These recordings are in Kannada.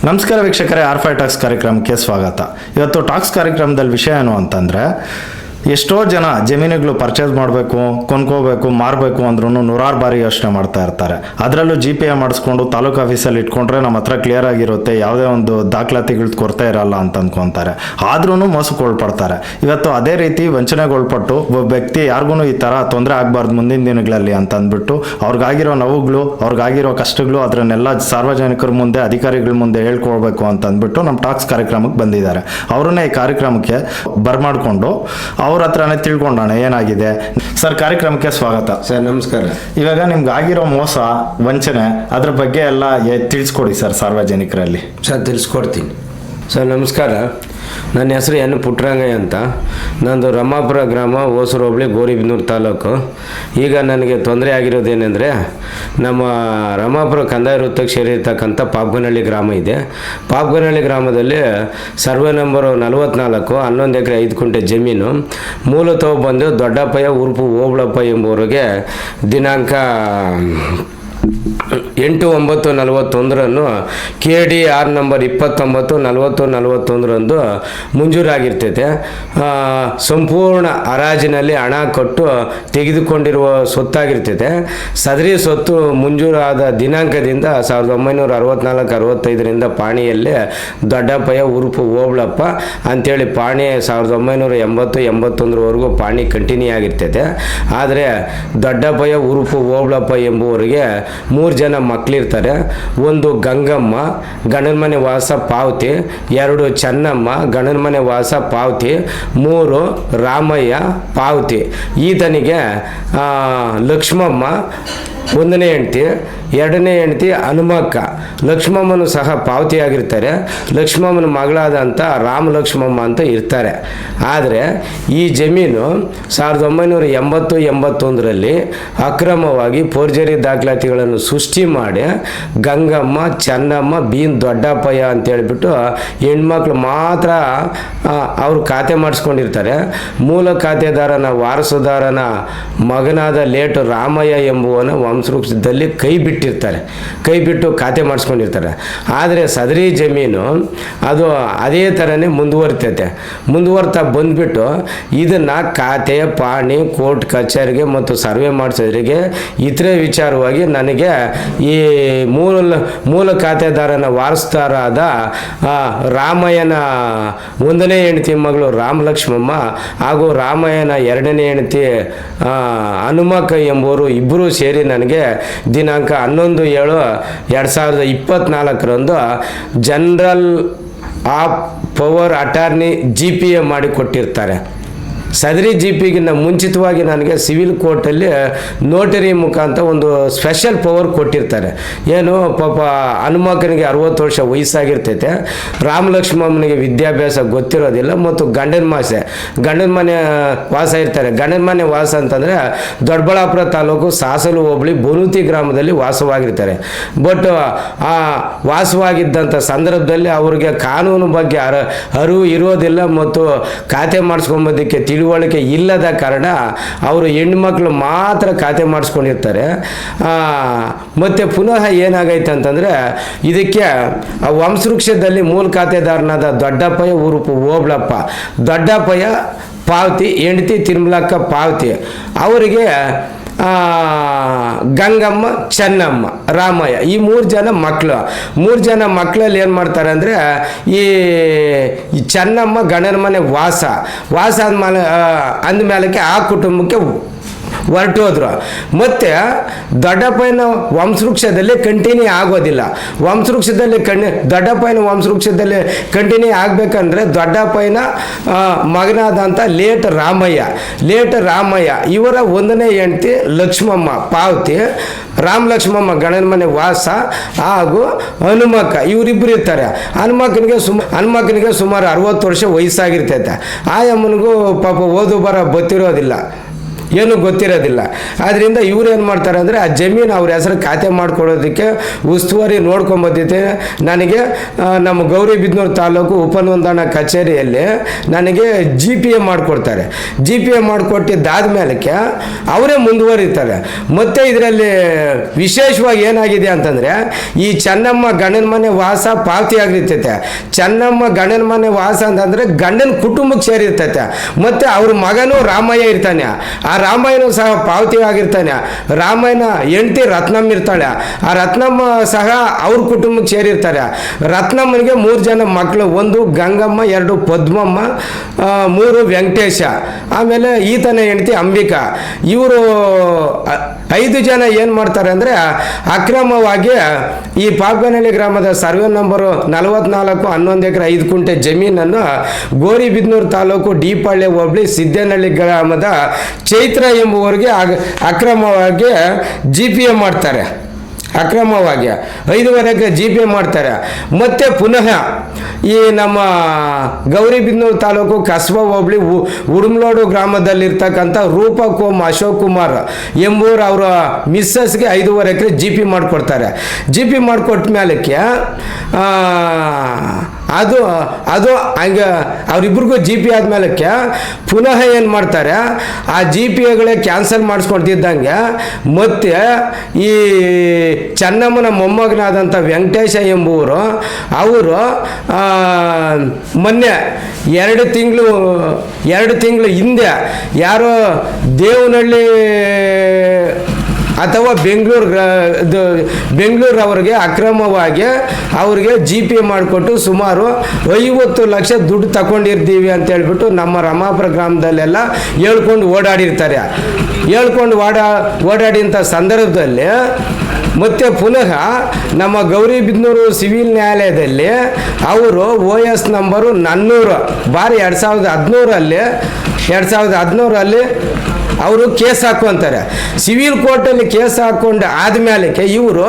ನಮಸ್ಕಾರ ವೀಕ್ಷಕರೇ, ಆರ್5 ಟಾಕ್ಸ್ ಕಾರ್ಯಕ್ರಮಕ್ಕೆ ಸ್ವಾಗತ. ಇವತ್ತು ಟಾಕ್ಸ್ ಕಾರ್ಯಕ್ರಮದಲ್ಲಿ ವಿಷಯ ಏನು ಅಂತಂದರೆ, ಎಷ್ಟೋ ಜನ ಜಮೀನುಗಳು ಪರ್ಚೇಸ್ ಮಾಡಬೇಕು, ಕೊಂಡ್ಕೋಬೇಕು, ಮಾರಬೇಕು ಅಂದ್ರೂ ನೂರಾರು ಬಾರಿ ಯೋಚನೆ ಮಾಡ್ತಾ ಇರ್ತಾರೆ. ಅದರಲ್ಲೂ GPA ಮಾಡಿಸ್ಕೊಂಡು ತಾಲೂಕು ಆಫೀಸಲ್ಲಿ ಇಟ್ಕೊಂಡ್ರೆ ನಮ್ಮ ಹತ್ರ ಕ್ಲಿಯರ್ ಆಗಿರುತ್ತೆ, ಯಾವುದೇ ಒಂದು ದಾಖಲಾತಿಗಳು ಕೊರತೆ ಇರಲ್ಲ ಅಂತ ಅಂದ್ಕೊತಾರೆ. ಆದ್ರೂ ಮೋಸಕ್ಕೊಳ್ಪಡ್ತಾರೆ. ಇವತ್ತು ಅದೇ ರೀತಿ ವಂಚನೆಗೊಳ್ಪಟ್ಟು ಒಬ್ಬ ವ್ಯಕ್ತಿ ಯಾರಿಗೂ ಈ ಥರ ತೊಂದರೆ ಆಗಬಾರ್ದು ಮುಂದಿನ ದಿನಗಳಲ್ಲಿ ಅಂತ ಅಂದ್ಬಿಟ್ಟು ಅವ್ರಿಗಾಗಿರೋ ನೋವುಗಳು, ಅವ್ರಿಗಾಗಿರೋ ಕಷ್ಟಗಳು ಅದನ್ನೆಲ್ಲ ಸಾರ್ವಜನಿಕರ ಮುಂದೆ, ಅಧಿಕಾರಿಗಳ ಮುಂದೆ ಹೇಳ್ಕೊಳ್ಬೇಕು ಅಂತ ಅಂದ್ಬಿಟ್ಟು ನಮ್ಮ ಟಾಕ್ಸ್ ಕಾರ್ಯಕ್ರಮಕ್ಕೆ ಬಂದಿದ್ದಾರೆ. ಅವ್ರನ್ನೇ ಈ ಕಾರ್ಯಕ್ರಮಕ್ಕೆ ಬರ್ಮಾಡ್ಕೊಂಡು ಅವ್ರ ಹತ್ರನೇ ತಿಳ್ಕೊಂಡಾನೆ ಏನಾಗಿದೆ. ಸರ್, ಕಾರ್ಯಕ್ರಮಕ್ಕೆ ಸ್ವಾಗತ. ಸರ್ ನಮಸ್ಕಾರ. ಇವಾಗ ನಿಮ್ಗೆ ಆಗಿರೋ ಮೋಸ, ವಂಚನೆ, ಅದ್ರ ಬಗ್ಗೆ ಎಲ್ಲ ತಿಳಿಸ್ಕೊಡಿ ಸರ್ ಸಾರ್ವಜನಿಕರಲ್ಲಿ. ಸರ್ ತಿಳಿಸ್ಕೊಡ್ತೀನಿ. ಸರ್ ನಮಸ್ಕಾರ. ನನ್ನ ಹೆಸರು ಎನ್ ಪುಟ್ಟರಂಗಯ್ಯ ಅಂತ. ನಂದು ರಮಾಪುರ ಗ್ರಾಮ, ಹೊಸೂರು ಹೋಬಳಿ, ಗೌರಿಬಿದನೂರು ತಾಲೂಕು. ಈಗ ನನಗೆ ತೊಂದರೆ ಆಗಿರೋದೇನೆಂದರೆ, ನಮ್ಮ ರಮಾಪುರ ಕಂದಾಯ ವೃತ್ತಕ್ಕೆ ಸೇರಿರ್ತಕ್ಕಂಥ ಪಾಪ್ಗನಹಳ್ಳಿ ಗ್ರಾಮ ಇದೆ. ಪಾಪ್ಗನಹಳ್ಳಿ ಗ್ರಾಮದಲ್ಲಿ ಸರ್ವೆ ನಂಬರು 44, 11 ಎಕರೆ 5 ಗುಂಟೆ ಜಮೀನು. ಮೂಲತಃ ಬಂದು ದೊಡ್ಡಪ್ಪಯ್ಯ ಉರ್ಪು ಓಬಳಪ್ಪ ಎಂಬುವರಿಗೆ ದಿನಾಂಕ 8/9/41 KD-R ನಂಬರ್ 29/40/41 ಮಂಜೂರಾಗಿರ್ತೈತೆ. ಸಂಪೂರ್ಣ ಹರಾಜಿನಲ್ಲಿ ಹಣ ಕೊಟ್ಟು ತೆಗೆದುಕೊಂಡಿರುವ ಸೊತ್ತಾಗಿರ್ತೈತೆ. ಸದರಿ ಸೊತ್ತು ಮಂಜೂರಾದ ದಿನಾಂಕದಿಂದ 1964-65 ಪಾಣಿಯಲ್ಲಿ ದೊಡ್ಡಪ್ಪಯ್ಯ ಉರುಪು ಓಬಳಪ್ಪ ಅಂಥೇಳಿ ಪಾಣಿ 1980-81ವರೆಗೂ ಪಾಣಿ ಕಂಟಿನ್ಯೂ ಆಗಿರ್ತೈತೆ. ಆದರೆ ದೊಡ್ಡಪ್ಪಯ್ಯ ಉರುಪು ಓಬಳಪ್ಪ ಎಂಬುವರಿಗೆ 3 ಜನ ಮಕ್ಕಳಿರ್ತಾರೆ. ಒಂದು ಗಂಗಮ್ಮ, ಗಂಡನ ಮನೆ ವಾಸ ಪಾವತಿ. 2 ಚೆನ್ನಮ್ಮ, ಗಂಡನ ಮನೆ ವಾಸ ಪಾವತಿ. 3 ರಾಮಯ್ಯ ಪಾವತಿ. ಈತನಿಗೆ ಲಕ್ಷ್ಮಮ್ಮ 1ನೇ ಹೆಂಡ್ತಿ, 2ನೇ ಹೆಂಡ್ತಿ ಹನುಮಕ್ಕ. ಲಕ್ಷ್ಮಮ್ಮನು ಸಹ ಪಾವತಿಯಾಗಿರ್ತಾರೆ. ಲಕ್ಷ್ಮಮ್ಮನ ಮಗಳಾದಂಥ ರಾಮಲಕ್ಷ್ಮಮ್ಮ ಅಂತ ಇರ್ತಾರೆ. ಆದರೆ ಈ ಜಮೀನು 1980-81ರಲ್ಲಿ ಅಕ್ರಮವಾಗಿ ಫೋರ್ಜರಿ ದಾಖಲಾತಿಗಳನ್ನು ಸೃಷ್ಟಿ ಮಾಡಿ ಗಂಗಮ್ಮ, ಚೆನ್ನಮ್ಮ, ದೊಡ್ಡಪ್ಪಯ್ಯ ಅಂತೇಳ್ಬಿಟ್ಟು ಹೆಣ್ಮಕ್ಳು ಮಾತ್ರ ಅವರು ಖಾತೆ ಮಾಡಿಸ್ಕೊಂಡಿರ್ತಾರೆ. ಮೂಲ ಖಾತೆದಾರನ ವಾರಸುದಾರನ ಮಗನಾದ ಲೇಟು ರಾಮಯ್ಯ ಎಂಬುವನ ವಂಶವೃಕ್ಷದಲ್ಲಿ ಕೈ ಬಿಟ್ಟು ಖಾತೆ ಮಾಡಿಸ್ಕೊಂಡಿರ್ತಾರೆ. ಆದರೆ ಸದರಿ ಜಮೀನು ಅದು ಅದೇ ಥರನೇ ಮುಂದುವರ್ತಾ ಬಂದ್ಬಿಟ್ಟು ಇದನ್ನು ಖಾತೆ, ಪಾಣಿ, ಕೋರ್ಟ್ ಕಚೇರಿಗೆ ಮತ್ತು ಸರ್ವೆ ಮಾಡಿಸೋದ್ರಿಗೆ ಇತರೆ ವಿಚಾರವಾಗಿ ನನಗೆ ಈ ಮೂಲ ಖಾತೆದಾರನ ವಾರಸುದಾರರಾದ ರಾಮಯ್ಯನ 1ನೇ ಹೆಂಡತಿ ಮಗಳು ರಾಮಲಕ್ಷ್ಮಮ್ಮ ಹಾಗೂ ರಾಮಯ್ಯನ 2ನೇ ಹೆಂಡತಿ ಹನುಮಕ್ಕ ಎಂಬುವರು ಇಬ್ಬರೂ ಸೇರಿ ನನಗೆ ದಿನಾಂಕ 11/7/2024 general of power attorney GPA ಮಾಡಿ ಕೊಟ್ಟಿರ್ತಾರೆ. ಸದರಿ GPಗಿನ್ನ ಮುಂಚಿತವಾಗಿ ನನಗೆ ಸಿವಿಲ್ ಕೋರ್ಟಲ್ಲಿ ನೋಟರಿ ಮುಖಾಂತರ ಒಂದು ಸ್ಪೆಷಲ್ ಪವರ್ ಕೊಟ್ಟಿರ್ತಾರೆ. ಏನು ಪಾಪ ಹನುಮಕ್ಕನಿಗೆ 60 ವರ್ಷ ವಯಸ್ಸಾಗಿರ್ತೈತೆ. ರಾಮಲಕ್ಷ್ಮಮ್ಮನಿಗೆ ವಿದ್ಯಾಭ್ಯಾಸ ಗೊತ್ತಿರೋದಿಲ್ಲ ಮತ್ತು ಗಂಡನ ಮನೆ ವಾಸ ಇರ್ತಾರೆ. ಗಂಡನ ಮನೆ ವಾಸ ಅಂತಂದರೆ ದೊಡ್ಡಬಳ್ಳಾಪುರ ತಾಲೂಕು ಸಾಸಲು ಹೋಬಳಿ ಬನೂತಿ ಗ್ರಾಮದಲ್ಲಿ ವಾಸವಾಗಿರ್ತಾರೆ. ಬಟ್ ಆ ವಾಸವಾಗಿದ್ದಂಥ ಸಂದರ್ಭದಲ್ಲಿ ಅವ್ರಿಗೆ ಕಾನೂನು ಬಗ್ಗೆ ಅರಿವು ಇರೋದಿಲ್ಲ ಮತ್ತು ಖಾತೆ ಮಾಡಿಸ್ಕೊಂಬೋದಕ್ಕೆ ತಿಳುವಳಿಕೆ ಇಲ್ಲದ ಕಾರಣ ಅವರು ಹೆಣ್ಮಕ್ಳು ಮಾತ್ರ ಖಾತೆ ಮಾಡಿಸ್ಕೊಂಡಿರ್ತಾರೆ. ಮತ್ತು ಪುನಃ ಏನಾಗೈತೆ ಅಂತಂದರೆ, ಇದಕ್ಕೆ ವಂಶವೃಕ್ಷದಲ್ಲಿ ಮೂಲ ಖಾತೆದಾರನಾದ ದೊಡ್ಡಪ್ಪಯ್ಯ ಉರುಪು ಓಬಳಪ್ಪ, ದೊಡ್ಡಪ್ಪಯ್ಯ ಪಾವತಿ, ಹೆಂಡತಿ ತಿರುಮಲಕ್ಕ ಪಾವತಿ. ಅವರಿಗೆ ಗಂಗಮ್ಮ, ಚೆನ್ನಮ್ಮ, ರಾಮಯ್ಯ ಈ 3 ಜನ ಮಕ್ಕಳಲ್ಲಿ ಏನು ಮಾಡ್ತಾರೆ ಅಂದರೆ, ಈ ಚೆನ್ನಮ್ಮ ಗಂಡನ ಮನೆ ವಾಸ ಅಂದಮೇಲಕ್ಕೆ ಆ ಕುಟುಂಬಕ್ಕೆ ಹೊರಟೋದ್ರು. ಮತ್ತು ದೊಡ್ಡಪ್ಪಯ್ಯನ ವಂಶವೃಕ್ಷದಲ್ಲಿ ಕಂಟಿನ್ಯೂ ಆಗೋದಿಲ್ಲ. ದೊಡ್ಡಪ್ಪಯ್ಯನ ವಂಶವೃಕ್ಷದಲ್ಲಿ ಕಂಟಿನ್ಯೂ ಆಗಬೇಕಂದ್ರೆ ದೊಡ್ಡಪ್ಪಯ್ಯನ ಮಗನಾದಂಥ ಲೇಟ್ ರಾಮಯ್ಯ ಇವರ 1ನೇ ಹೆಂಡತಿ ಲಕ್ಷ್ಮಮ್ಮ ಪಾವತಿ, ರಾಮಲಕ್ಷ್ಮಮ್ಮ ಗಂಡನ ಮನೆ ವಾಸ ಹಾಗೂ ಹನುಮಕ್ಕ ಇವರಿಬ್ಬರು ಇರ್ತಾರೆ. ಹನುಮಕ್ಕನಿಗೆ ಸುಮಾರು 60 ವರ್ಷ ವಯಸ್ಸಾಗಿರ್ತೈತೆ. ಆ ಅಮ್ಮನಿಗೂ ಪಾಪ ಓದು ಬರ ಗೊತ್ತಿರೋದಿಲ್ಲ. ಏನು ಗೊತ್ತಿರೋದಿಲ್ಲ. ಆದ್ದರಿಂದ ಇವ್ರು ಏನು ಮಾಡ್ತಾರೆ ಅಂದರೆ ಆ ಜಮೀನು ಅವ್ರ ಹೆಸರು ಖಾತೆ ಮಾಡ್ಕೊಡೋದಕ್ಕೆ ಉಸ್ತುವಾರಿ ನೋಡ್ಕೊಂಬಂದಿದ್ದೆ ನನಗೆ ನಮ್ಮ ಗೌರಿಬಿದನೂರು ತಾಲೂಕು ಉಪನೋಂದಣಾ ಕಚೇರಿಯಲ್ಲಿ ನನಗೆ GPA ಮಾಡಿಕೊಡ್ತಾರೆ. GPA ಮಾಡಿಕೊಟ್ಟಿದ್ದಾದ ಮೇಲಕ್ಕೆ ಅವರೇ ಮುಂದುವರಿತಾರೆ. ಮತ್ತು ಇದರಲ್ಲಿ ವಿಶೇಷವಾಗಿ ಏನಾಗಿದೆ ಅಂತಂದರೆ ಈ ಚೆನ್ನಮ್ಮ ಗಂಡನ ಮನೆ ವಾಸ ಪಾವತಿ ಆಗಿರ್ತೈತೆ. ಚೆನ್ನಮ್ಮ ಗಂಡನ ಮನೆ ವಾಸ ಅಂತಂದರೆ ಗಂಡನ ಕುಟುಂಬಕ್ಕೆ ಸೇರಿರ್ತೈತೆ. ಮತ್ತು ಅವ್ರ ಮಗನೂ ರಾಮಯ್ಯ ಇರ್ತಾನೆ, ಆ ರಾಮಯ್ಯನೂ ಸಹ ಪಾವತಿ ಆಗಿರ್ತಾನೆ. ರಾಮಯ್ಯನ ಹೆಂಡತಿ ರತ್ನಮ್ಮ ಇರ್ತಾಳೆ, ಆ ರತ್ನಮ್ಮ ಸಹ ಅವ್ರ ಕುಟುಂಬಕ್ಕೆ ಸೇರಿರ್ತಾರೆ. ರತ್ನಮ್ಮನಿಗೆ 3 ಜನ ಮಕ್ಕಳು, 1 ಗಂಗಮ್ಮ, 2 ಪದ್ಮಮ್ಮ, 3 ವೆಂಕಟೇಶ, ಆಮೇಲೆ ಈತನ ಹೆಂಡತಿ ಅಂಬಿಕಾ. ಇವರು 5 ಜನ ಏನು ಮಾಡ್ತಾರೆ ಅಂದರೆ ಅಕ್ರಮವಾಗಿ ಈ ಪಾಪನಹಳ್ಳಿ ಗ್ರಾಮದ ಸರ್ವೆ ನಂಬರು 44 11 ಎಕರೆ 5 ಕುಂಟೆ ಜಮೀನನ್ನು ಗೌರಿಬಿದನೂರು ತಾಲೂಕು ಡಿಪಾಳ್ಯ ಹೋಬಳಿ ಸಿದ್ದೇನಹಳ್ಳಿ ಗ್ರಾಮದ ಚೈತ್ರ ಎಂಬುವರಿಗೆ ಅಕ್ರಮವಾಗಿ GPA ಮಾಡ್ತಾರೆ. ಅಕ್ರಮವಾಗಿ 5.5 ಎಕರೆ GPA ಮಾಡ್ತಾರೆ. ಮತ್ತು ಪುನಃ ಈ ನಮ್ಮ ಗೌರಿಬಿದನೂರು ತಾಲೂಕು ಕಸ್ಬಾ ಹೋಬಳಿ ಉಡುಮ್ಲೋಡು ಗ್ರಾಮದಲ್ಲಿರ್ತಕ್ಕಂಥ ರೂಪಕೋಮ್ ಅಶೋಕ್ ಕುಮಾರ್ ಎಂಬುವರು ಅವರ ಮಿಸ್ಸಸ್ಗೆ 5.5 ಎಕರೆ GP ಮಾಡಿಕೊಡ್ತಾರೆ. GP ಮಾಡಿಕೊಟ್ಟ ಮೇಲಕ್ಕೆ ಅದು ಹಂಗೆ ಅವರಿಬ್ರಿಗೂ GP ಆದಮೇಲಕ್ಕೆ ಪುನಃ ಏನು ಮಾಡ್ತಾರೆ, ಆ GPAಗಳೇ ಕ್ಯಾನ್ಸಲ್ ಮಾಡಿಸ್ಕೊಳ್ತಿದ್ದಂಗೆ ಮತ್ತು ಈ ಚೆನ್ನಮ್ಮನ ಮೊಮ್ಮಗನಾದಂಥ ವೆಂಕಟೇಶ ಎಂಬುವರು ಅವರು ಮೊನ್ನೆ 2 ತಿಂಗಳು ಹಿಂದೆ ಯಾರೋ ದೇವನಹಳ್ಳಿ ಅಥವಾ ಬೆಂಗಳೂರು ಅವರಿಗೆ ಅಕ್ರಮವಾಗಿ ಅವ್ರಿಗೆ GPA ಮಾಡಿಕೊಟ್ಟು ಸುಮಾರು 50 ಲಕ್ಷ ದುಡ್ಡು ತಗೊಂಡಿರ್ತೀವಿ ಅಂತ ಹೇಳ್ಬಿಟ್ಟು ನಮ್ಮ ರಮಾಪುರ ಗ್ರಾಮದಲ್ಲೆಲ್ಲ ಹೇಳ್ಕೊಂಡು ಓಡಾಡಿರ್ತಾರೆ. ಓಡಾಡಿದಂಥ ಸಂದರ್ಭದಲ್ಲಿ ಮತ್ತು ಪುನಃ ನಮ್ಮ ಗೌರಿಬಿದನೂರು ಸಿವಿಲ್ ನ್ಯಾಯಾಲಯದಲ್ಲಿ ಅವರು OS ನಂಬರು 400/2017 ಅವರು ಕೇಸ್ ಹಾಕೊಂತಾರೆ. ಸಿವಿಲ್ ಕೋರ್ಟಲ್ಲಿ ಕೇಸ್ ಹಾಕ್ಕೊಂಡು ಆದಮೇಲಕ್ಕೆ ಇವರು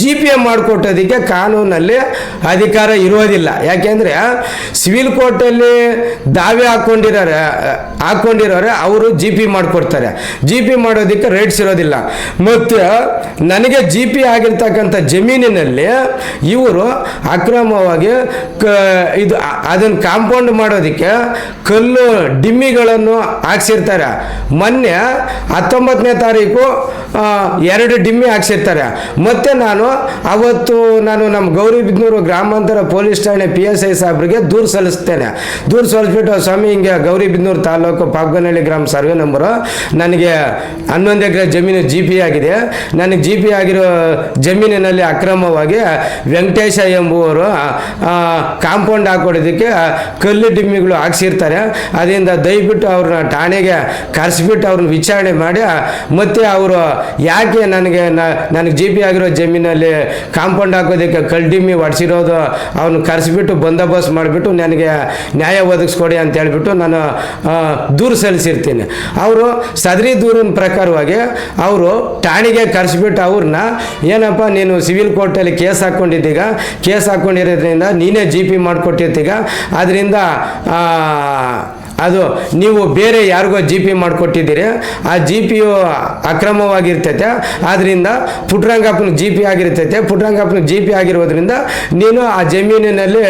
GPA ಮಾಡಿಕೊಟ್ಟೋದಕ್ಕೆ ಕಾನೂನಲ್ಲಿ ಅಧಿಕಾರ ಇರೋದಿಲ್ಲ. ಯಾಕೆಂದರೆ ಸಿವಿಲ್ ಕೋರ್ಟಲ್ಲಿ ದಾವೆ ಹಾಕ್ಕೊಂಡಿರೋರೆ ಅವರು GP ಮಾಡಿಕೊಡ್ತಾರೆ. GP ಮಾಡೋದಕ್ಕೆ ರೈಟ್ಸ್ ಇರೋದಿಲ್ಲ. ಮತ್ತು ನನಗೆ GP ಆಗಿರ್ತಕ್ಕಂಥ ಜಮೀನಿನಲ್ಲಿ ಇವರು ಅಕ್ರಮವಾಗಿ ಅದನ್ನು ಕಾಂಪೌಂಡ್ ಮಾಡೋದಕ್ಕೆ ಕಲ್ಲು ಡಿಮ್ಮಿಗಳನ್ನು ಹಾಕ್ಸಿರ್ತಾರೆ. ಮೊನ್ನೆ 19ನೇ ತಾರೀಕು 2 ಡಿಮ್ಮಿ ಹಾಕ್ಸಿರ್ತಾರೆ. ಮತ್ತು ನಾನು ನಮ್ಮ ಗೌರಿಬಿದನೂರು ಗ್ರಾಮಾಂತರ ಪೊಲೀಸ್ ಠಾಣೆ PSI ಸಾಹೇಬ್ರಿಗೆ ದೂರು ಸಲ್ಲಿಸ್ಬಿಟ್ಟು ಸ್ವಾಮಿ ಹಿಂಗೆ ಗೌರಿಬಿದನೂರು ತಾಲೂಕು ಪಾಪನಹಳ್ಳಿ ಗ್ರಾಮ ಸರ್ವೆ ನಂಬರು ನನಗೆ 11 ಎಕರೆ ಜಮೀನು GPA ಆಗಿದೆ. ನನಗೆ GPA ಆಗಿರೋ ಜಮೀನಿನಲ್ಲಿ ಅಕ್ರಮವಾಗಿ ವೆಂಕಟೇಶ ಎಂಬುವರು ಕಾಂಪೌಂಡ್ ಹಾಕೊಡೋದಕ್ಕೆ ಕಲ್ಲು ಡಿಮ್ಮಿಗಳು ಹಾಕ್ಸಿರ್ತಾರೆ. ಅದರಿಂದ ದಯವಿಟ್ಟು ಅವ್ರನ್ನ ಠಾಣೆಗೆ ಕರೆಸಿಬಿಟ್ಟು ಅವ್ರನ್ನ ವಿಚಾರಣೆ ಮಾಡಿ ಮತ್ತು ಅವರು ಯಾಕೆ ನನಗೆ GP ಆಗಿರೋ ಜಮೀನಲ್ಲಿ ಕಾಂಪೌಂಡ್ ಹಾಕೋದಕ್ಕೆ ಕಲ್ಡಿಮ್ಮಿ ಹೊಡ್ಸಿರೋದು ಅವ್ರನ್ನ ಕರೆಸಿಬಿಟ್ಟು ಬಂದೋಬಸ್ತ್ ಮಾಡಿಬಿಟ್ಟು ನನಗೆ ನ್ಯಾಯ ಒದಗಿಸ್ಕೊಡಿ ಅಂತ ಹೇಳ್ಬಿಟ್ಟು ನಾನು ದೂರು ಸಲ್ಲಿಸಿರ್ತೀನಿ. ಅವರು ಸದರಿ ದೂರಿನ ಪ್ರಕಾರವಾಗಿ ಅವರು ಠಾಣೆಗೆ ಕರೆಸಿಬಿಟ್ಟು ಅವ್ರನ್ನ ಏನಪ್ಪ ನೀನು ಸಿವಿಲ್ ಕೋರ್ಟಲ್ಲಿ ಕೇಸ್ ಹಾಕ್ಕೊಂಡಿರೋದ್ರಿಂದ ನೀನೇ GP ಮಾಡಿಕೊಟ್ಟಿರ್ತೀಗ, ಅದರಿಂದ ಅದು ನೀವು ಬೇರೆ ಯಾರಿಗೋ GP ಮಾಡಿಕೊಟ್ಟಿದ್ದೀರಿ, ಆ GPಯು ಅಕ್ರಮವಾಗಿರ್ತೈತೆ. ಆದ್ದರಿಂದ ಪುಟ್ಟರಂಗಪ್ಪನ GP ಆಗಿರ್ತೈತೆ. ಪುಟ್ಟರಂಗಪ್ಪನ GP ಆಗಿರೋದ್ರಿಂದ ನೀನು ಆ ಜಮೀನಿನಲ್ಲಿ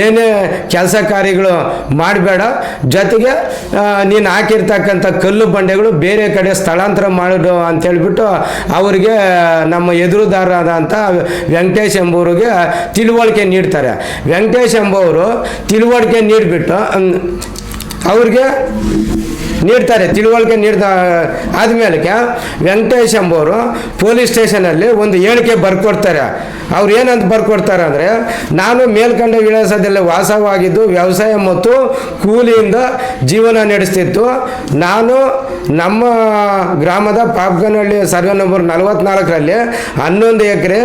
ಏನೇ ಕೆಲಸ ಕಾರ್ಯಗಳು ಮಾಡಬೇಡ, ಜೊತೆಗೆ ನೀನು ಹಾಕಿರ್ತಕ್ಕಂಥ ಕಲ್ಲು ಬಂಡೆಗಳು ಬೇರೆ ಕಡೆ ಸ್ಥಳಾಂತರ ಮಾಡೋದು ಅಂತೇಳ್ಬಿಟ್ಟು ಅವರಿಗೆ ನಮ್ಮ ಎದುರುದಾರರಾದಂಥ ವೆಂಕಟೇಶ್ ಎಂಬುವರಿಗೆ ತಿಳುವಳಿಕೆ ನೀಡ್ತಾರೆ. ವೆಂಕಟೇಶ್ ಎಂಬುವರು ತಿಳುವಳಿಕೆ ನೀಡಿಬಿಟ್ಟು ಅವ್ರಿಗೆ ತಿಳುವಳಿಕೆ ನೀಡಿದ ಆದಮೇಲೆ ವೆಂಕಟೇಶ್ ಎಂಬವರು ಪೊಲೀಸ್ ಸ್ಟೇಷನಲ್ಲಿ ಒಂದು ಹೇಳಿಕೆ ಬರ್ಕೊಡ್ತಾರೆ. ಅವ್ರು ಏನಂತ ಬರ್ಕೊಡ್ತಾರೆ ಅಂದರೆ, ನಾನು ಮೇಲ್ಕಂಡ ವಿಳಾಸದಲ್ಲಿ ವಾಸವಾಗಿದ್ದು ವ್ಯವಸಾಯ ಮತ್ತು ಕೂಲಿಯಿಂದ ಜೀವನ ನಡೆಸ್ತಿತ್ತು. ನಾನು ನಮ್ಮ ಗ್ರಾಮದ ಪಾಪನಹಳ್ಳಿ ಸರ್ವೆ ನಂಬರ್ 44ರಲ್ಲಿ 11 ಎಕರೆ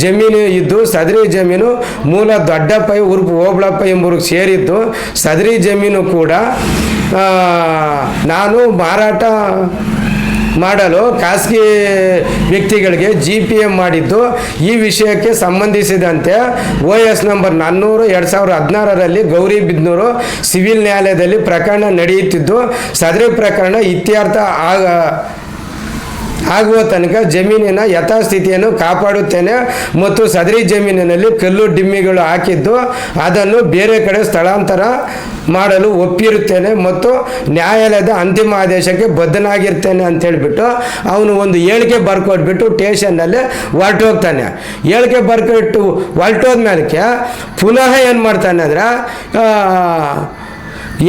ಜಮೀನು ಇದ್ದು ಸದರಿ ಜಮೀನು ಮೂಲ ದೊಡ್ಡಪ್ಪ ಉರ್ಪು ಓಬಳಪ್ಪ ಎಂಬುವ್ರಿಗೆ ಸೇರಿದ್ದು. ಸದರಿ ಜಮೀನು ಕೂಡ ನಾನು ಮಾಡಲು ಖಾಸಗಿ ವ್ಯಕ್ತಿಗಳಿಗೆ GPM ಮಾಡಿದ್ದು ಈ ವಿಷಯಕ್ಕೆ ಸಂಬಂಧಿಸಿದಂತೆ OS ನಂಬರ್ 400/2016ರಲ್ಲಿ ಗೌರಿಬಿದನೂರು ಸಿವಿಲ್ ನ್ಯಾಯಾಲಯದಲ್ಲಿ ಪ್ರಕರಣ ನಡೆಯುತ್ತಿದ್ದು ಸದರಿ ಪ್ರಕರಣ ಇತ್ಯರ್ಥ ಆಗುವ ತನಕ ಜಮೀನಿನ ಯಥಾಸ್ಥಿತಿಯನ್ನು ಕಾಪಾಡುತ್ತೇನೆ ಮತ್ತು ಸದರಿ ಜಮೀನಿನಲ್ಲಿ ಕಲ್ಲು ಡಿಮ್ಮಿಗಳು ಹಾಕಿದ್ದು ಅದನ್ನು ಬೇರೆ ಕಡೆ ಸ್ಥಳಾಂತರ ಮಾಡಲು ಒಪ್ಪಿರುತ್ತೇನೆ ಮತ್ತು ನ್ಯಾಯಾಲಯದ ಅಂತಿಮ ಆದೇಶಕ್ಕೆ ಬದ್ಧನಾಗಿರ್ತೇನೆ ಅಂತೇಳ್ಬಿಟ್ಟು ಅವನು ಒಂದು ಹೇಳಿಕೆ ಬರ್ಕೊಟ್ಬಿಟ್ಟು ಸ್ಟೇಷನ್ನಲ್ಲಿ ಹೊರಟೋಗ್ತಾನೆ. ಹೇಳಿಕೆ ಬರ್ಕೊಟ್ಟು ಹೊರಟೋದ್ಮೇಲೆ ಪುನಃ ಏನು ಮಾಡ್ತಾನೆ ಅಂದರೆ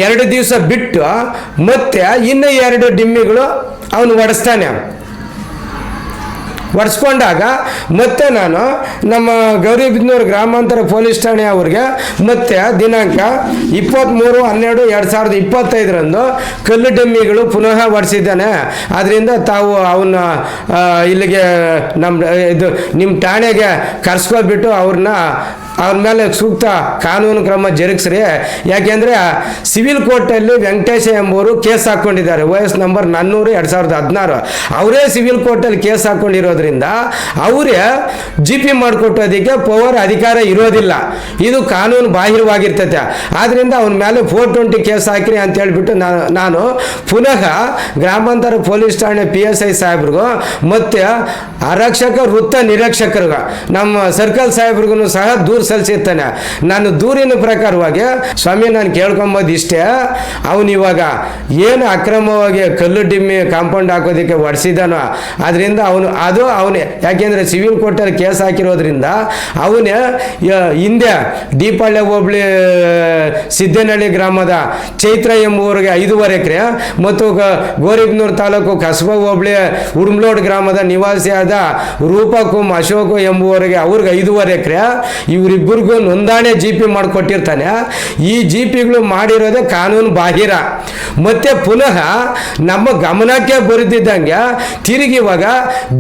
2 ದಿವಸ ಬಿಟ್ಟು ಮತ್ತೆ ಇನ್ನೂ 2 ಡಿಮ್ಮಿಗಳು ಅವನು ಹೊಡೆಸ್ತಾನೆ. ಒಡಿಸ್ಕೊಂಡಾಗ ಮತ್ತೆ ನಾನು ನಮ್ಮ ಗೌರಿಬಿದನೂರು ಗ್ರಾಮಾಂತರ ಪೊಲೀಸ್ ಠಾಣೆ ಅವ್ರಿಗೆ ಮತ್ತೆ ದಿನಾಂಕ 23/12/2025 ಕಲ್ಲು ಡಮ್ಮಿಗಳು ಪುನಃ ಹೊಡೆಸಿದ್ದಾನೆ, ಅದರಿಂದ ತಾವು ಅವನ್ನ ಇಲ್ಲಿಗೆ ನಿಮ್ಮ ಠಾಣೆಗೆ ಕರ್ಸ್ಕೊಬಿಟ್ಟು ಅವ್ರ ಮೇಲೆ ಸೂಕ್ತ ಕಾನೂನು ಕ್ರಮ ಜರುಗಿಸ್ರಿ. ಯಾಕೆಂದರೆ ಸಿವಿಲ್ ಕೋರ್ಟಲ್ಲಿ ವೆಂಕಟೇಶ ಎಂಬುವರು ಕೇಸ್ ಹಾಕ್ಕೊಂಡಿದ್ದಾರೆ OS ನಂಬರ್ 400/2016. ಅವರೇ ಸಿವಿಲ್ ಕೋರ್ಟಲ್ಲಿ ಕೇಸ್ ಹಾಕ್ಕೊಂಡಿರೋದ್ರಿಂದ ಅವರೇ GP ಮಾಡಿಕೊಟ್ಟೋದಕ್ಕೆ ಪವರ್ ಅಧಿಕಾರ ಇರೋದಿಲ್ಲ, ಇದು ಕಾನೂನು ಬಾಹಿರವಾಗಿರ್ತೈತೆ. ಆದ್ದರಿಂದ ಅವನ ಮೇಲೆ 420 ಕೇಸ್ ಹಾಕಿರಿ ಅಂತ ಹೇಳ್ಬಿಟ್ಟು ನಾನು ಪುನಃ ಗ್ರಾಮಾಂತರ ಪೊಲೀಸ್ ಠಾಣೆ PSI ಸಾಹೇಬ್ರಿಗೂ ಮತ್ತು ಆರಕ್ಷಕ ವೃತ್ತ ನಿರೀಕ್ಷಕರಿಗೂ ನಮ್ಮ ಸರ್ಕಲ್ ಸಾಹೇಬ್ರಿಗೂ ಸಹ ದೂರು ಸಲ್ಲಿಸಿರ್ತಾನೆ. ನಾನು ದೂರಿನ ಪ್ರಕಾರವಾಗಿ ಸ್ವಾಮಿ ನಾನು ಕೇಳ್ಕೊಂಬೋದು ಇಷ್ಟೇ, ಅವನು ಇವಾಗ ಏನು ಅಕ್ರಮವಾಗಿ ಕಲ್ಲು ಡಿಮ್ಮಿ ಕಾಂಪೌಂಡ್ ಹಾಕೋದಕ್ಕೆ ಹೊಡೆಸಿದಾನೋ ಅದರಿಂದ ಅವನು ಯಾಕೆಂದರೆ ಸಿವಿಲ್ ಕೋರ್ಟಲ್ಲಿ ಕೇಸ್ ಹಾಕಿರೋದ್ರಿಂದ ಅವನೇ ಹಿಂದೆ ದೀಪಾಳ್ಯ ಹೋಬಳಿ ಸಿದ್ದೇನಹಳ್ಳಿ ಗ್ರಾಮದ ಚೈತ್ರ ಎಂಬುವರಿಗೆ 5.5 ಎಕರೆ ಮತ್ತು ಗೌರಿಬಿದನೂರು ತಾಲೂಕು ಕಸಬಾ ಹೋಬಳಿ ಉಡುಮ್ಲೋಡ್ ಗ್ರಾಮದ ನಿವಾಸಿಯಾದ ರೂಪಕುಮ್ ಅಶೋಕ್ ಎಂಬುವರಿಗೆ ಅವ್ರಿಗೆ 5.5 ಎಕರೆ ಇವರಿಬ್ಬರಿಗೂ ನೋಂದಣಿ GP ಮಾಡಿಕೊಟ್ಟಿರ್ತಾನೆ. ಈ GPಗಳು ಮಾಡಿರೋದೇ ಕಾನೂನು ಬಾಹಿರ. ಮತ್ತೆ ಪುನಃ ನಮ್ಮ ಗಮನಕ್ಕೆ ಬರೆದಿದ್ದಂಗೆ ತಿರುಗಿ ಇವಾಗ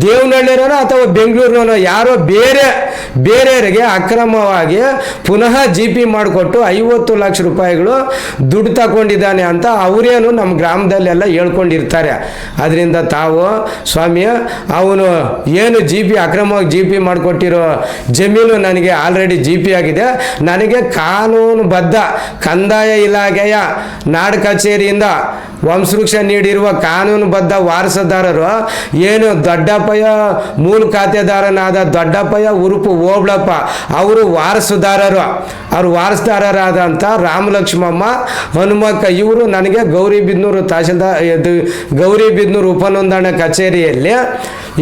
ದೇವನಹಳ್ಳಿರೋನೋ ಅಥವಾ ಬೆಂಗಳೂರಿನೋ ಯಾರೋ ಬೇರೆಯವರಿಗೆ ಅಕ್ರಮವಾಗಿ ಪುನಃ GP ಮಾಡಿಕೊಟ್ಟು 50 ಲಕ್ಷ ರೂಪಾಯಿಗಳು ದುಡ್ಡು ತಗೊಂಡಿದ್ದಾನೆ ಅಂತ ಅವರೇನು ನಮ್ಮ ಗ್ರಾಮದಲ್ಲೆಲ್ಲ ಹೇಳ್ಕೊಂಡಿರ್ತಾರೆ. ಅದರಿಂದ ತಾವು ಸ್ವಾಮಿ ಅವನು ಏನು ಅಕ್ರಮವಾಗಿ GP ಮಾಡಿಕೊಟ್ಟಿರೋ ಜಮೀನು ನನಗೆ ಆಲ್ರೆಡಿ GP ಆಗಿದೆ, ನನಗೆ ಕಾನೂನುಬದ್ಧ ಕಂದಾಯ ಇಲಾಖೆಯ ನಾಡ ಕಚೇರಿಯಿಂದ ವಂಶವೃಕ್ಷ ನೀಡಿರುವ ಕಾನೂನುಬದ್ಧ ವಾರಸುದಾರರು ಏನು ದೊಡ್ಡಪ್ಪಯ್ಯ ಮೂಲ ಖಾತೆದಾರನಾದ ದೊಡ್ಡಪ್ಪಯ್ಯ ಉರುಪು ಓಬಳಪ್ಪ ಅವರು ವಾರಸುದಾರರಾದಂಥ ರಾಮಲಕ್ಷ್ಮಮ್ಮ ಹನುಮಕ್ಕ ಇವರು ನನಗೆ ಗೌರಿಬಿದನೂರು ಗೌರಿಬಿದನೂರು ಉಪನೋಂದಣಿ ಕಚೇರಿಯಲ್ಲಿ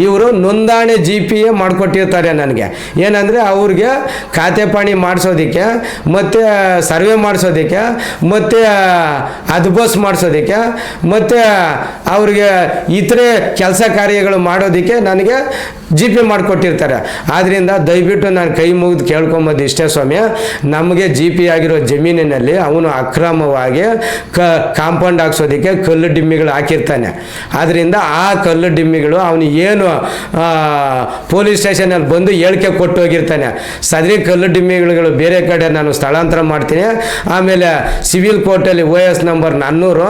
ಇವರು ನೋಂದಣಿ GPA ಮಾಡಿಕೊಟ್ಟಿರ್ತಾರೆ ನನಗೆ. ಏನಂದರೆ ಅವ್ರಿಗೆ ಖಾತೆ ಪಾಣಿ ಮಾಡಿಸೋದಕ್ಕೆ ಮತ್ತು ಸರ್ವೆ ಮಾಡಿಸೋದಕ್ಕೆ ಮತ್ತು ಅದ್ಬಸ್ ಮಾಡಿಸೋದಕ್ಕೆ ಮತ್ತು ಅವ್ರಿಗೆ ಇತರೆ ಕೆಲಸ ಕಾರ್ಯಗಳು ಮಾಡೋದಕ್ಕೆ ನನಗೆ GP ಮಾಡಿಕೊಟ್ಟಿರ್ತಾರೆ. ಆದ್ದರಿಂದ ದಯವಿಟ್ಟು ನಾನು ಕೈ ಮುಗಿದು ಕೇಳ್ಕೊಂಬೋದು ಇಷ್ಟೇ ಸ್ವಾಮಿ, ನಮಗೆ GP ಆಗಿರೋ ಜಮೀನಿನಲ್ಲಿ ಅವನು ಅಕ್ರಮವಾಗಿ ಕಾಂಪೌಂಡ್ ಹಾಕ್ಸೋದಕ್ಕೆ ಕಲ್ಲು ಡಿಮ್ಮಿಗಳು ಹಾಕಿರ್ತಾನೆ. ಆದ್ದರಿಂದ ಆ ಕಲ್ಲು ಡಿಮ್ಮಿಗಳು ಅವನು ಏನು ಪೊಲೀಸ್ ಸ್ಟೇಷನಲ್ಲಿ ಬಂದು ಹೇಳಿಕೆ ಕೊಟ್ಟು ಹೋಗಿರ್ತಾನೆ, ಸದರಿ ಕಲ್ಲು ಡಿಮ್ಮಿಗಳು ಬೇರೆ ಕಡೆ ನಾನು ಸ್ಥಳಾಂತರ ಮಾಡ್ತೀನಿ, ಆಮೇಲೆ ಸಿವಿಲ್ ಕೋರ್ಟಲ್ಲಿ OS ನಂಬರ್ 400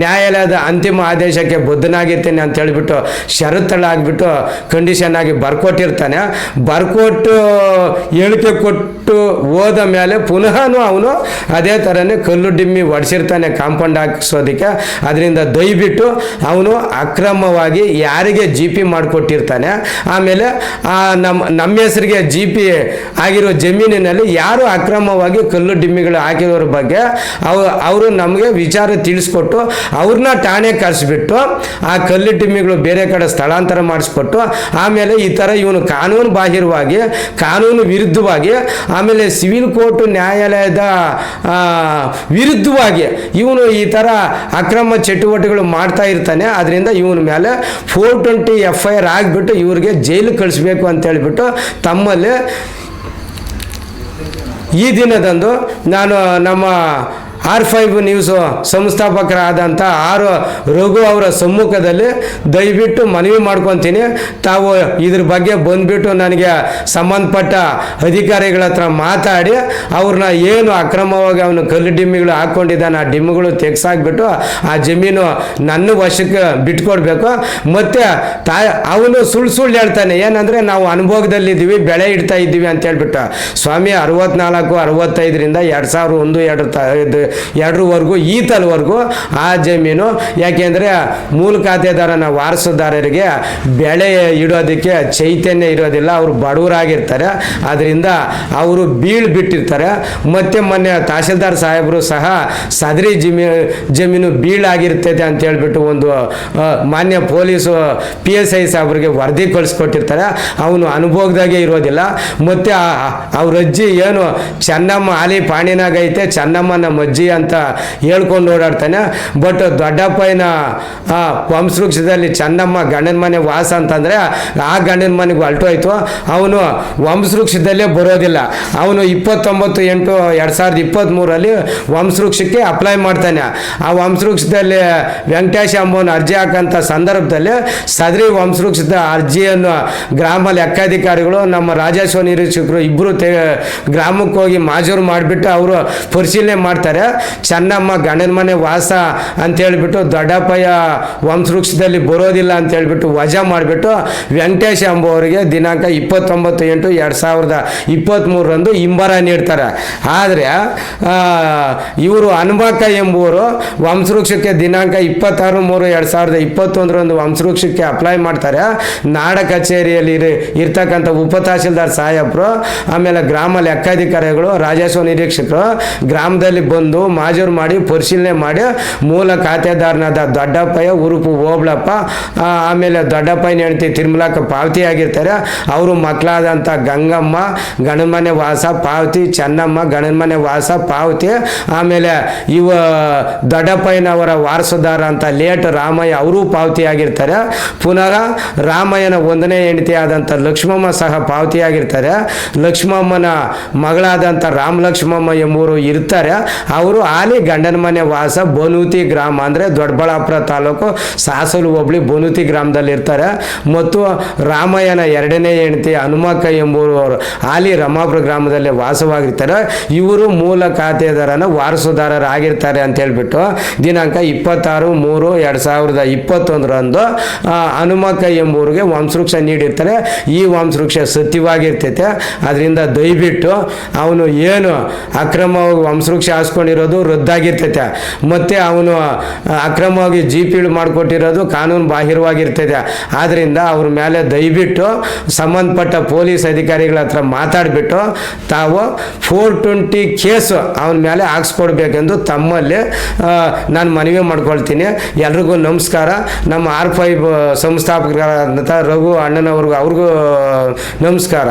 ನ್ಯಾಯಾಲಯದ ಅಂತಿಮ ಆದೇಶಕ್ಕೆ ಬದ್ಧನಾಗಿರ್ತೇನೆ ಅಂತ ಹೇಳಿಬಿಟ್ಟು ಷರತ್ತುಗಳಾಗ್ಬಿಟ್ಟು ಕಂಡೀಷನ್ ಆಗಿ ಬರ್ಕೊಟ್ಟಿರ್ತಾನೆ. ಬರ್ಕೊಟ್ಟು ಹೇಳಿಕೆ ಕೊಟ್ಟು ಹೋದ ಮೇಲೆ ಪುನಃ ಅವನು ಅದೇ ಥರನೇ ಕಲ್ಲು ಡಿಮ್ಮಿ ಹೊಡೆಸಿರ್ತಾನೆ ಕಾಂಪೌಂಡ್ ಹಾಕಿಸೋದಕ್ಕೆ. ಅದರಿಂದ ದಯವಿಟ್ಟು ಅವನು ಅಕ್ರಮವಾಗಿ ಯಾರಿಗೆ GP ಮಾಡಿಕೊಟ್ಟಿರ್ತಾನೆ, ಆಮೇಲೆ ನಮ್ಮ ಹೆಸರಿಗೆ GP ಆಗಿರೋ ಜಮೀನಿನಲ್ಲಿ ಯಾರು ಅಕ್ರಮವಾಗಿ ಕಲ್ಲು ಡಿಮ್ಮಿಗಳು ಹಾಕಿರೋರ ಬಗ್ಗೆ ಅವರು ನಮಗೆ ವಿಚಾರ ತಿಳಿಸ್ಕೊಟ್ಟು ಅವ್ರನ್ನ ಠಾಣೆ ಕರೆಸಿಬಿಟ್ಟು ಆ ಕಲ್ಲು ಡಿಮ್ಮಿಗಳು ಬೇರೆ ಕಡೆ ಸ್ಥಳಾಂತರ ಮಾಡಿಸ್ಕೊಟ್ಟು ಆಮೇಲೆ ಈ ಥರ ಇವನು ಕಾನೂನು ಬಾಹಿರವಾಗಿ ಕಾನೂನು ವಿರುದ್ಧವಾಗಿ ಆಮೇಲೆ ಸಿವಿಲ್ ಕೋರ್ಟ್ ನ್ಯಾಯಾಲಯದ ವಿರುದ್ಧವಾಗಿ ಇವನು ಈ ಥರ ಅಕ್ರಮ ಚಟುವಟಿಕೆಗಳು ಮಾಡ್ತಾ ಇರ್ತಾನೆ. ಅದರಿಂದ ಇವನ ಮೇಲೆ 420 FIR ಆಗಿಬಿಟ್ಟು ಇವ್ರಿಗೆ ಜೈಲಿಗೆ ಕಳಿಸ್ಬೇಕು ಅಂತ ಹೇಳಿಬಿಟ್ಟು ತಮ್ಮಲ್ಲಿ ಈ ದಿನದಂದು ನಾನು ನಮ್ಮ R5 ನ್ಯೂಸು ಸಂಸ್ಥಾಪಕರಾದಂಥ ರಘು ಅವರ ಸಮ್ಮುಖದಲ್ಲಿ ದಯವಿಟ್ಟು ಮನವಿ ಮಾಡ್ಕೊತೀನಿ, ತಾವು ಇದ್ರ ಬಗ್ಗೆ ಬಂದ್ಬಿಟ್ಟು ನನಗೆ ಸಂಬಂಧಪಟ್ಟ ಅಧಿಕಾರಿಗಳ ಹತ್ರ ಮಾತಾಡಿ ಅವ್ರನ್ನ ಏನು ಅಕ್ರಮವಾಗಿ ಅವನು ಕಲ್ಲು ಡಿಮ್ಮಿಗಳು ಹಾಕ್ಕೊಂಡಿದ್ದಾನೆ ಆ ಡಿಮ್ಮಿಗಳು ತೆಗ್ಸಾಕ್ಬಿಟ್ಟು ಆ ಜಮೀನು ನನ್ನ ವಶಕ್ಕೆ ಬಿಟ್ಕೊಡ್ಬೇಕು. ಮತ್ತು ಅವನು ಸುಳ್ಳು ಹೇಳ್ತಾನೆ, ಏನಂದರೆ ನಾವು ಅನುಭೋಗದಲ್ಲಿದ್ದೀವಿ, ಬೆಳೆ ಇಡ್ತಾ ಇದ್ದೀವಿ ಅಂತ ಹೇಳ್ಬಿಟ್ಟು. ಸ್ವಾಮಿ 64-65ರಿಂದ 2001-2ರವರೆಗೂ ಈತಲ್ವರೆಗೂ ಆ ಜಮೀನು, ಯಾಕೆಂದರೆ ಮೂಲ ಖಾತೆದಾರನ ವಾರಸುದಾರರಿಗೆ ಬೆಳೆ ಇಡೋದಕ್ಕೆ ಚೈತನ್ಯ ಇರೋದಿಲ್ಲ, ಅವರು ಬಡವರಾಗಿರ್ತಾರೆ, ಅದರಿಂದ ಅವರು ಬಿಟ್ಟಿರ್ತಾರೆ. ಮತ್ತೆ ಮೊನ್ನೆ ತಹಶೀಲ್ದಾರ್ ಸಾಹೇಬರು ಸಹ ಸದರಿ ಜಮೀನು ಬೀಳಾಗಿರ್ತದೆ ಅಂತ ಹೇಳ್ಬಿಟ್ಟು ಒಂದು ಮಾನ್ಯ ಪೊಲೀಸು PSI ಸಾಹೇಬ್ರಿಗೆ ವರದಿ ಕಳಿಸ್ಕೊಟ್ಟಿರ್ತಾರೆ. ಅವನು ಅನುಭೋಗದಾಗೆ ಇರೋದಿಲ್ಲ. ಮತ್ತು ಅವ್ರ ಅಜ್ಜಿ ಏನು ಚೆನ್ನಮ್ಮ ಆಲಿ ಪಾಣಿನಾಗೈತೆ, ಚೆನ್ನಮ್ಮನ ಅಜ್ಜಿ ಅಂತ ಹೇಳ್ಕೊಂಡು ಓಡಾಡ್ತಾನೆ. ಬಟ್ ದೊಡ್ಡಪ್ಪನ ವಂಶವೃಕ್ಷದಲ್ಲಿ ಚೆನ್ನಮ್ಮ ಗಂಡನ ಮನೆ ವಾಸ ಅಂತಂದರೆ ಆ ಗಂಡನ ಮನೆಗೆ ಹೊರಟೋಯ್ತು. ಅವನು ವಂಶವೃಕ್ಷದಲ್ಲೇ ಬರೋದಿಲ್ಲ. ಅವನು 29/8/2023 ವಂಶವೃಕ್ಷಕ್ಕೆ ಅಪ್ಲೈ ಮಾಡ್ತಾನೆ. ಆ ವಂಶವೃಕ್ಷದಲ್ಲಿ ವೆಂಕಟೇಶ ಅಂಬೋನ ಅರ್ಜಿ ಹಾಕಂಥ ಸಂದರ್ಭದಲ್ಲಿ ಸದರಿ ವಂಶವೃಕ್ಷದ ಅರ್ಜಿಯನ್ನು ಗ್ರಾಮ ಲೆಕ್ಕಾಧಿಕಾರಿಗಳು ನಮ್ಮ ರಾಜಸ್ವ ನಿರೀಕ್ಷಕರು ಇಬ್ಬರು ಗ್ರಾಮಕ್ಕೆ ಹೋಗಿ ಮಾಜೂರು ಮಾಡಿಬಿಟ್ಟು ಅವರು ಪರಿಶೀಲನೆ ಮಾಡ್ತಾರೆ. ಚೆನ್ನಮ್ಮ ಗಂಡನ ಮನೆ ವಾಸ ಅಂತೇಳ್ಬಿಟ್ಟು ದೊಡ್ಡಪ್ಪಯ್ಯ ವಂಶವೃಕ್ಷದಲ್ಲಿ ಬರೋದಿಲ್ಲ ಅಂತ ಹೇಳ್ಬಿಟ್ಟು ವಜಾ ಮಾಡಿಬಿಟ್ಟು ವೆಂಕಟೇಶ ಅಂಬೋವರಿಗೆ ದಿನಾಂಕ 29/8/2023 ಹಿಂಬರ ನೀಡ್ತಾರೆ. ಆದರೆ ಇವರು ಹನುಮಕ್ಕ ಎಂಬುವರು ವಂಶವೃಕ್ಷಕ್ಕೆ ದಿನಾಂಕ 26/3/2021 ವಂಶವೃಕ್ಷಕ್ಕೆ ಅಪ್ಲೈ ಮಾಡ್ತಾರೆ. ನಾಡ ಕಚೇರಿಯಲ್ಲಿ ಇರ್ತಕ್ಕಂಥ ಉಪ ತಹಶೀಲ್ದಾರ್ ಸಾಹೇಬರು, ಆಮೇಲೆ ಗ್ರಾಮ ಲೆಕ್ಕಾಧಿಕಾರಿಗಳು, ರಾಜಸ್ವ ನಿರೀಕ್ಷಕರು ಗ್ರಾಮದಲ್ಲಿ ಬಂದು ಮಾಜೂರು ಮಾಡಿ ಪರಿಶೀಲನೆ ಮಾಡಿ ಮೂಲ ಖಾತೆದಾರನಾದ ದೊಡ್ಡಪ್ಪಯ್ಯ ಉರುಪು ಓಬಳಪ್ಪ, ಆಮೇಲೆ ದೊಡ್ಡಪ್ಪಯ್ಯನ ಹೆಂಡತಿ ತಿರುಮಲಕ್ಕ ಪಾವತಿಯಾಗಿರ್ತಾರೆ. ಅವರು ಮಕ್ಕಳಾದಂಥ ಗಂಗಮ್ಮ ಗಂಡನ ಮನೆ ವಾಸ ಪಾವತಿ, ಚೆನ್ನಮ್ಮ ಗಂಡನ ಮನೆ ವಾಸ ಪಾವತಿ, ಆಮೇಲೆ ದೊಡ್ಡಪ್ಪಯ್ಯನವರ ವಾರಸುದಾರ ಅಂತ ಲೇಟ್ ರಾಮಯ್ಯ ಅವರು ಪಾವತಿಯಾಗಿರ್ತಾರೆ. ಪುನಃ ರಾಮಯ್ಯನ 1ನೇ ಹೆಂಡತಿ ಆದಂಥ ಲಕ್ಷ್ಮಮ್ಮ ಸಹ ಪಾವತಿಯಾಗಿರ್ತಾರೆ. ಲಕ್ಷ್ಮಮ್ಮನ ಮಗಳಾದಂಥ ರಾಮಲಕ್ಷ್ಮಮ್ಮ ಎಂಬುವರು ಇರ್ತಾರೆ. ಅವರು ಆಲಿ ಗಂಡನ ಮನೆ ವಾಸ ಬನೂತಿ ಗ್ರಾಮ, ಅಂದರೆ ದೊಡ್ಡಬಳ್ಳಾಪುರ ತಾಲೂಕು ಸಾಸಲು ಹೋಬಳಿ ಬನೂತಿ ಗ್ರಾಮದಲ್ಲಿ ಇರ್ತಾರೆ. ಮತ್ತು ರಾಮಯ್ಯನ 2ನೇ ಹೆಂಡತಿ ಹನುಮಕ್ಕ ಎಂಬುವರು ಆಲಿ ರಮಾಪುರ ಗ್ರಾಮದಲ್ಲಿ ವಾಸವಾಗಿರ್ತಾರೆ. ಇವರು ಮೂಲ ಖಾತೆದಾರನ ವಾರಸುದಾರರಾಗಿರ್ತಾರೆ ಅಂತ ಹೇಳ್ಬಿಟ್ಟು ದಿನಾಂಕ 26/3/2021 ಹನುಮಕ್ಕ ಎಂಬುವರಿಗೆ ವಂಶವೃಕ್ಷ ನೀಡಿರ್ತಾರೆ. ಈ ವಂಶವೃಕ್ಷ ಸತ್ಯವಾಗಿರ್ತೈತೆ. ಅದರಿಂದ ದಯವಿಟ್ಟು ಅವನು ಏನು ಅಕ್ರಮವಾಗಿ ವಂಶವೃಕ್ಷ ಹಾಸ್ಕೊಂಡಿರೋದು ರದ್ದಾಗಿರ್ತೈತೆ, ಮತ್ತು ಅವನು ಅಕ್ರಮವಾಗಿ ಜೀಪಿಳು ಮಾಡಿಕೊಟ್ಟಿರೋದು ಕಾನೂನು ಬಾಹಿರವಾಗಿರ್ತೈತೆ. ಆದ್ದರಿಂದ ಅವ್ರ ಮೇಲೆ ದಯವಿಟ್ಟು ಸಂಬಂಧಪಟ್ಟ ಪೊಲೀಸ್ ಅಧಿಕಾರಿಗಳ ಹತ್ರ ಮಾತಾಡಿಬಿಟ್ಟು ತಾವು 420 ಕೇಸು ಅವನ ಮೇಲೆ ಹಾಕ್ಸ್ಕೊಡ್ಬೇಕೆಂದು ತಮ್ಮಲ್ಲಿ ನಾನು ಮನವಿ ಮಾಡ್ಕೊಳ್ತೀನಿ. ಎಲ್ರಿಗೂ ನಮಸ್ಕಾರ. ನಮ್ಮ R5 ಸಂಸ್ಥಾಪಕರಾದಂಥ ರಘು ಅಣ್ಣನವ್ರಿಗೂ ಅವ್ರಿಗೂ ನಮಸ್ಕಾರ.